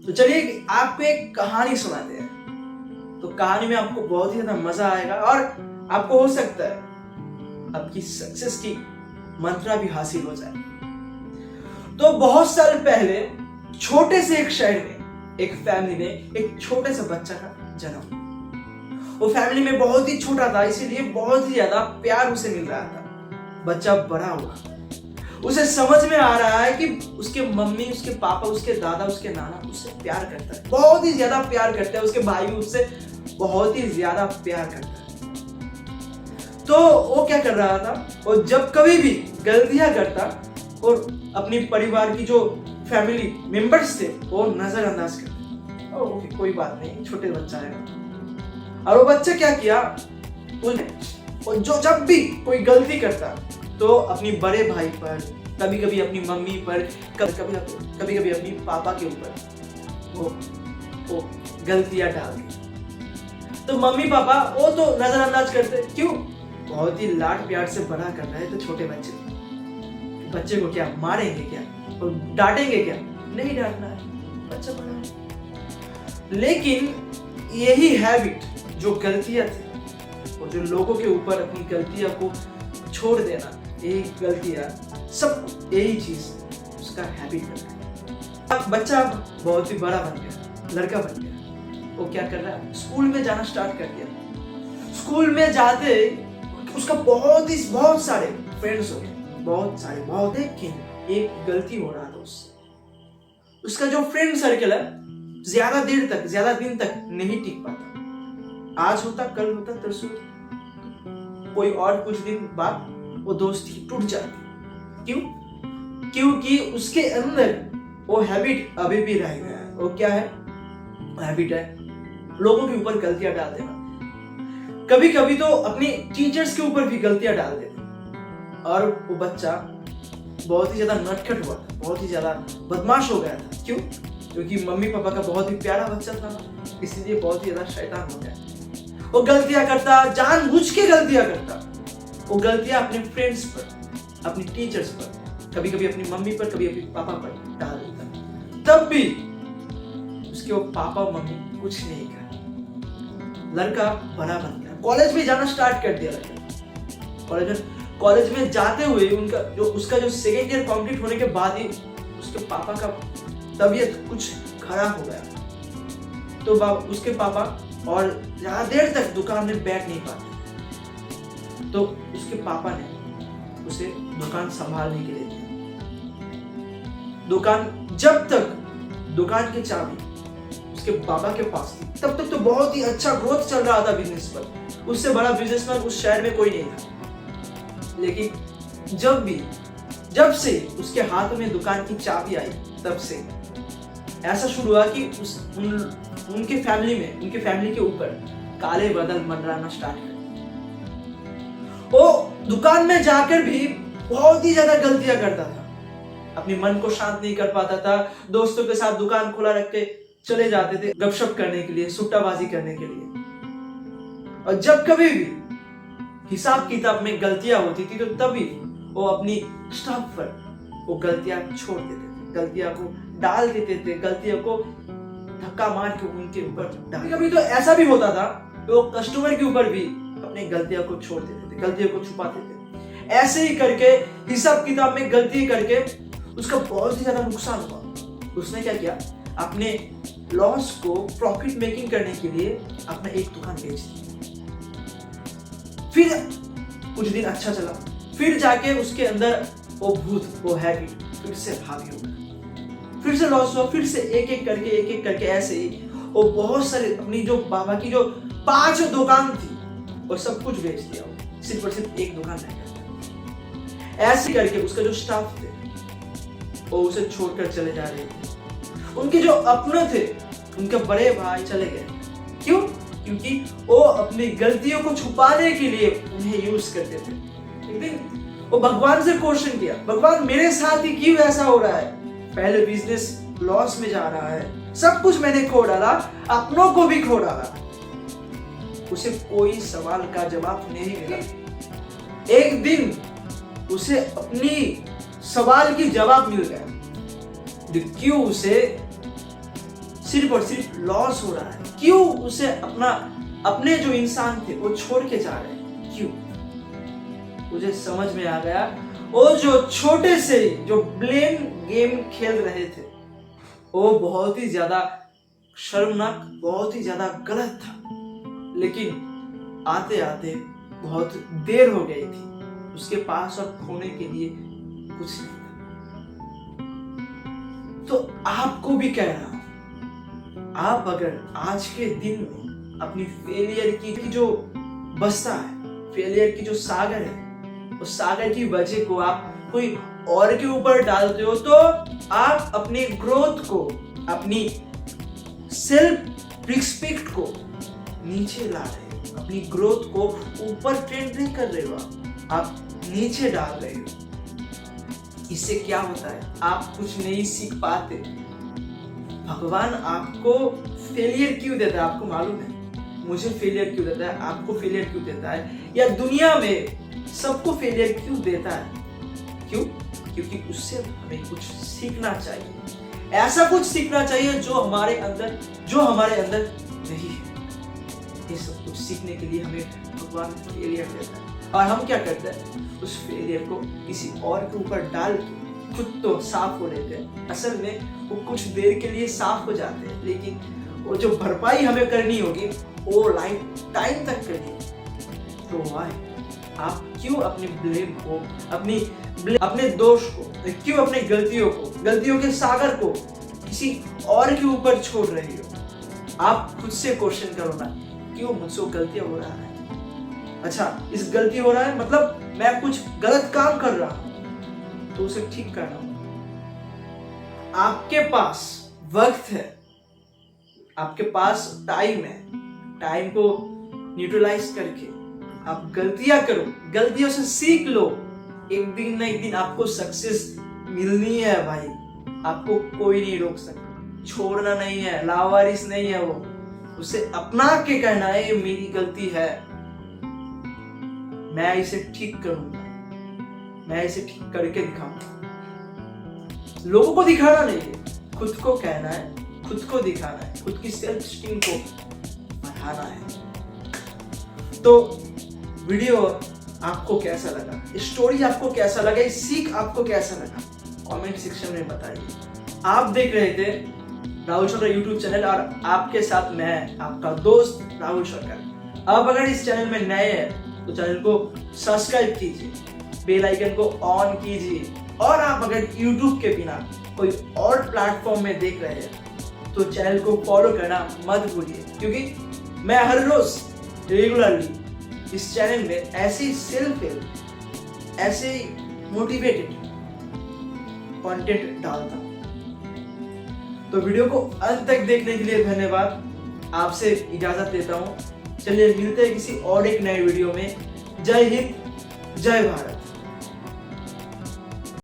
तो चलिए आपको एक कहानी सुनाते हैं। तो कहानी में आपको बहुत ही ज्यादा मजा आएगा और आपको हो सकता है आपकी सक्सेस की मंत्रा भी हासिल हो जाए। तो बहुत साल पहले छोटे से एक शहर में एक फैमिली में एक छोटे से बच्चा का जन्म। वो फैमिली में बहुत ही छोटा था, इसीलिए बहुत ही ज्यादा प्यार उसे मिल रहा था। बच्चा बड़ा हुआ, उसे समझ में आ रहा है कि उसके मम्मी, उसके पापा, उसके दादा, उसके नाना उससे प्यार करता है, बहुत ही ज्यादा प्यार करता है। उसके भाई उससे बहुत ही ज्यादा प्यार करता है। तो वो क्या कर रहा था, वो जब कभी भी गलतियां करता और अपनी परिवार की जो फैमिली मेंबर्स थे वो नजरअंदाज करते। ओके कोई बात नहीं, छोटे बच्चा है। और वो बच्चा क्या किया, वो जो जब भी कोई गलती करता तो अपनी बड़े भाई पर, कभी कभी अपनी मम्मी पर, कभी कभी अपनी पापा के ऊपर वो गलतियां डाल दी। तो मम्मी पापा वो तो नजरअंदाज करते, क्यों? बहुत ही लाड प्यार से बड़ा कर रहे हैं तो छोटे बच्चे को क्या मारेंगे क्या और डांटेंगे क्या? नहीं डांटना है, बच्चा बड़ा है। लेकिन यही हैबिट, जो गलतियां थी और जो लोगों के ऊपर अपनी गलतियां को छोड़ देना, यही गलतियां सब यही चीज उसका हैबिट बन गया। अब बच्चा बहुत ही बड़ा बन गया, लड़का बन गया। वो क्या कर रहा है, स्कूल में जाना स्टार्ट कर दिया। स्कूल में जाते उसका बहुत सारे फ्रेंड्स हो गए, बहुत एक गलती हो रहा था उससे। उसका जो फ्रेंड सर्कल है ज्यादा दिन तक नहीं टिक पाता। आज होता, कल होता, तरसों कोई और कुछ दिन बाद वो दोस्ती टूट जाती। क्यों? क्योंकि उसके अंदर वो हैबिट अभी भी रह गया है। वो क्या है? हैबिट है लोगों के ऊपर गलतियां डाल देना। कभी कभी तो अपनी टीचर्स के ऊपर भी गलतियां डाल देते। और वो बच्चा बहुत ही ज्यादा नटखट हुआ था, बहुत ही ज्यादा बदमाश हो गया था। क्यों? क्योंकि मम्मी पापा का बहुत ही प्यारा बच्चा था, इसलिए बहुत ही ज्यादा शैतान हो गया। वो गलतियां करता, जानबूझ के गलतियां करता। वो गलतियां अपने फ्रेंड्स पर, अपनी टीचर्स पर, कभी कभी अपनी मम्मी पर, कभी अपने पापा पर डाल देता। तब भी उसके वो पापा और मम्मी कुछ नहीं कहा। लड़का बड़ा बन गया, कॉलेज में जाना स्टार्ट कर दिया। कॉलेज में जाते हुए उसका जो सेकेंड ईयर कंप्लीट होने के बाद ही उसके पापा का तबीयत कुछ खराब हो गया। तो उसके पापा और ज्यादा देर तक दुकान में बैठ नहीं पाते। तो उसके पापा ने उसे दुकान संभालने के लिए दिया। जब तक दुकान की चाबी उसके बाबा के पास थी, तब तक तो बहुत ही अच्छा ग्रोथ चल रहा था बिजनेस पर। उससे बड़ा बिजनेसमैन उस शहर में कोई नहीं था। लेकिन जब से उसके हाथ में दुकान की चाबी आई, तब से ऐसा शुरू हुआ कि उनके फैमिली के ऊपर काले बादल मंडराना स्टार्ट कर। वो दुकान में जाकर भी बहुत ही ज्यादा गलतियां करता था, अपने मन को शांत नहीं कर पाता था। दोस्तों के साथ दुकान खुला रख के चले जाते थे गपशप करने के लिए, सुट्टाबाजी करने के लिए। और जब कभी भी हिसाब किताब में गलतियां होती थी तो तभी वो अपनी स्टाफ पर वो गलतियां छोड़ देते थे, गलतियां को डाल देते थे, गलतियों को धक्का मार के उनके ऊपर डाल। कभी तो ऐसा भी होता था कि वो कस्टमर के ऊपर भी अपनी गलतियों को छोड़ देते थे, गलतियों को छुपाते थे। ऐसे ही करके हिसाब किताब में गलती करके उसका बहुत ही ज्यादा नुकसान हुआ। उसने क्या किया, अपने लॉस को प्रॉफिट मेकिंग करने के लिए अपना एक दुकान बेच दी। फिर कुछ दिन अच्छा चला, फिर जाके उसके अंदर वो हैबिट फिर से हावी हो गया। फिर से लॉस हुआ, फिर से एक एक करके ऐसे ही वो बहुत सारे अपनी जो बाबा की जो 5 दुकान थी वो सब कुछ बेच दिया। सिर्फ और सिर्फ एक दुकान रह गया। ऐसे करके उसका जो स्टाफ थे वो उसे छोड़कर चले जा रहे थे। उनके जो अपने थे, उनके बड़े भाई चले गए। क्यों? क्योंकि वो अपनी गलतियों को छुपाने के लिए उन्हें यूज करते थे। एक दिन वो भगवान से क्वेश्चन किया, भगवान मेरे साथ ही क्यों ऐसा हो रहा है? पहले बिजनेस लॉस में जा रहा है, सब कुछ मैंने खो डाला, अपनों को भी खो डाला। उसे कोई सवाल का जवाब नहीं मिला। एक दिन उसे अपनी सवाल की जवाब मिल गया, क्यों उसे सिर्फ और सिर्फ लॉस हो रहा है? क्यों उसे अपने जो इंसान थे वो छोड़ के जा रहे हैं? क्यों? मुझे समझ में आ गया, वो जो छोटे से जो ब्लेम गेम खेल रहे थे वो बहुत ही ज्यादा शर्मनाक, बहुत ही ज्यादा गलत था। लेकिन आते आते बहुत देर हो गई थी, उसके पास और खोने के लिए कुछ नहीं था। तो आपको भी कह रहा हूं, आप अगर आज के दिन में अपनी फेलियर की जो बस्ता है, फेलियर की जो सागर है, उस सागर की वजह को आप कोई और के ऊपर डालते हो, तो आप अपने ग्रोथ को, अपनी सेल्फ रिस्पेक्ट को नीचे ला रहे हो, अपनी ग्रोथ को ऊपर ट्रेंड नहीं कर रहे हो, आप नीचे डाल रहे हो। इससे क्या होता है? आप कुछ नहीं सीख पाते। भगवान आपको फेलियर क्यों देता है? आपको मालूम है? मुझे फेलियर क्यों देता है? आपको फेलियर क्यों देता है? या दुनिया में सबको फेलियर क्यों देता है? क्यों? क्योंकि उससे हमें कुछ सीखना चाहिए, ऐसा कुछ सीखना चाहिए जो हमारे अंदर नहीं है। ये सब कुछ सीखने के लिए हमें भगवान फेलियर देता है, और हम क्या करते हैं? उस फेलियर को किसी और के ऊपर डाल के खुद तो साफ हो लेते हैं। असल में वो कुछ देर के लिए साफ हो जाते हैं, लेकिन वो जो भरपाई हमें करनी होगी वो लाइफ टाइम तक करनी होगी। तो वाई आप क्यों अपने ब्लेम को, अपने दोष को, क्यों अपने गलतियों के सागर को किसी और के ऊपर छोड़ रहे हो? आप खुद से क्वेश्चन करो ना, क्यों मुझसे गलतियां हो रहा है? अच्छा, इस गलती हो रहा है मतलब मैं कुछ गलत काम कर रहा हूं, तो उसे ठीक करना होगा। आपके पास वक्त है, आपके पास टाइम है, टाइम को न्यूट्रलाइज करके आप गलतियां करो, गलतियों से सीख लो। एक दिन ना एक दिन आपको सक्सेस मिलनी है भाई, आपको कोई नहीं रोक सकता। छोड़ना नहीं है, लावारिस नहीं है वो, उसे अपना के कहना है ये मेरी गलती है, मैं इसे ठीक करूंगा, मैं इसे ठीक करके दिखाऊंगा। लोगों को दिखाना नहीं है, खुद को कहना है, खुद को दिखाना है, खुद की सेल्फ स्टीम को बढ़ाना है। तो वीडियो आपको कैसा लगा? स्टोरी आपको कैसा लगा? सीख आपको कैसा लगा? कमेंट सेक्शन में बताइए। आप देख रहे थे राहुल शर्कर यूट्यूब चैनल, और आपके साथ मैं आपका दोस्त राहुल शर्कर। आप अगर इस चैनल में नए हैं तो चैनल को सब्सक्राइब कीजिए, बेल आइकन को ऑन कीजिए, और आप अगर यूट्यूब के बिना कोई और प्लेटफॉर्म में देख रहे हैं तो चैनल को फॉलो करना मत भूलिए, क्योंकि मैं हर रोज रेगुलरली इस चैनल में ऐसी सेल्फ हेल्प, ऐसे मोटिवेटेड कंटेंट डालता हूं। तो वीडियो को अंत तक देखने के लिए धन्यवाद। आपसे इजाजत लेता हूं। चलिए मिलते हैं किसी और एक नए वीडियो में। जय हिंद, जय भारत।